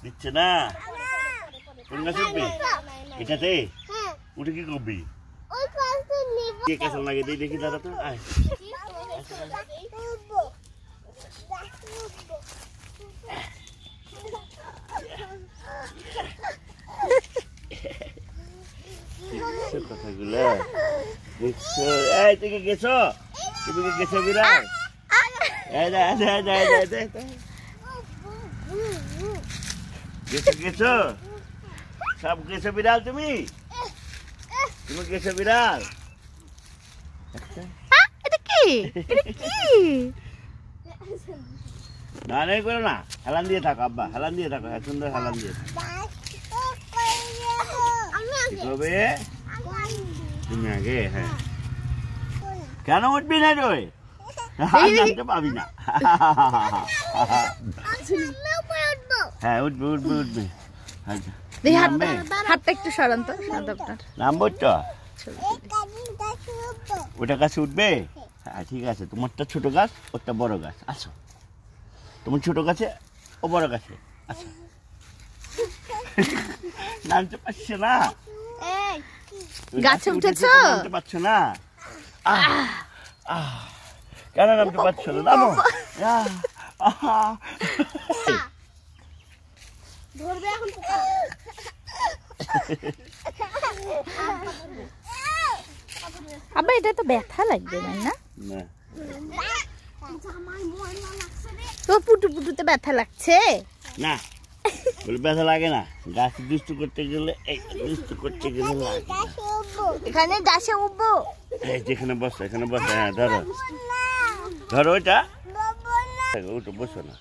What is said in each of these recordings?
দিচ্ছে না কোন গাছে উঠবি এটাতে উঠে কি করবি কে কাছে লাগে দিই দেখি দাদা তো আয় কথাগুলো দেখছো এই তুমি গেছো বিড়াল গেছো সব গেছো বিড়াল তুমি গেছো বিড়াল না নাই করো না হেলান দিয়ে থাকো আব্বা হেলান দিয়ে থাকো সুন্দর হেলান দিয়ে হবে তুমি আগে হ্যাঁ কেন উঠবি না রে নামতে পাবি না হ্যাঁ উঠবে হাতটা একটু সরান তো নামবো তো ওটা গাছে উঠবে হ্যাঁ ঠিক আছে তোমারটা ছোট গাছ ওটা বড় গাছ আসো তোমার ছোট গাছে ও বড় গাছে আচ্ছা নামতে পারছে না গাছে উঠেছো নামতে পারছো না কেন নামতে পারছো না নামো ধরবে এখন আব্বা এটা তো ব্যথা লাগবে না তো পুটুতে ব্যথা লাগছে না বলে ব্যথা লাগে না গাছে দুষ্টু করতে গেলে এখানে গাছে উঠবো যেখানে বসো এখানে বসো হ্যাঁ ধরো ওইটা ওটা বসো না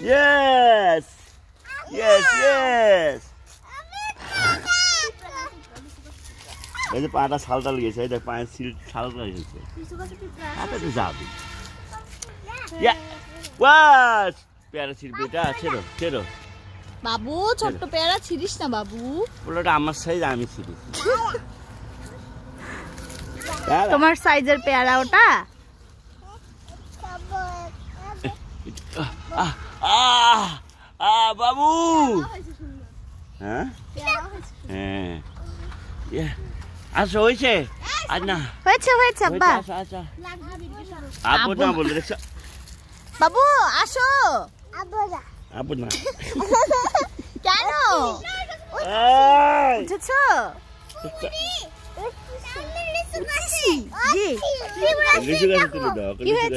Yes. এই যে পাটা ছালটা লেগেছে এই দেখ পায়ের সিল ছালটা লেগেছে হাতে তো যাবি পেয়ারা ছিড়বি এটা ছেড়ো বাবু ছোট্ট পেয়ারা ছিড়িস না বাবু ওটা আমার সাইজ আমি ছিড়ি তোমার সাইজের পেয়ারা ওটা বাবু হ্যাঁ আসো হয়েছে আর না হয়েছে আব্বা আপু না বলে দেখছো বাবু আসো আপু না কেন উঠেছো লিচু গাছে তুলে দাও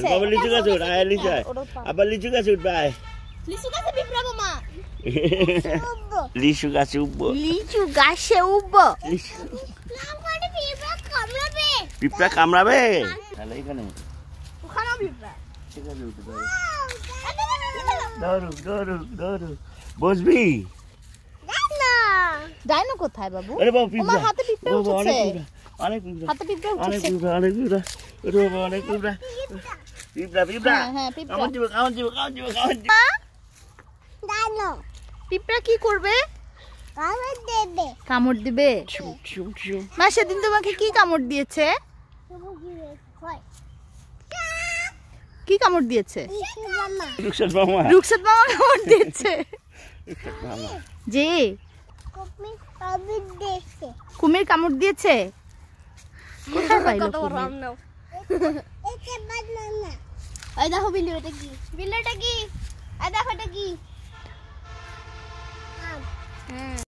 বাবা লিচু গাছে উঠ আয় লিচু আবার লিচু গাছে উঠবে আয় লিচু গাছে উঠবো পিঁপড়া কামড়াবে তাহলে এখানে বসবি ডাইনো কোথায় বাবু আরে বাবু পিঁপড়া হাতে পিঁপড়া উঠেছে অনেক পিঁপড়া হাতে পিঁপড়া উঠেছে অনেক পিঁপড়া হ্যাঁ পিঁপড়া পিঁপড়া কি করবে কামড় দিবে মা সেদিন তোমাকে কি কামড় দিয়েছে কি কামড় দিয়েছে রুকসাত মামা কামড় দিয়েছে জি কুমির কামড় দিয়েছে কোথায় পাইলো এই দেখো বিল্লুটা কি এই দেখো এটা কি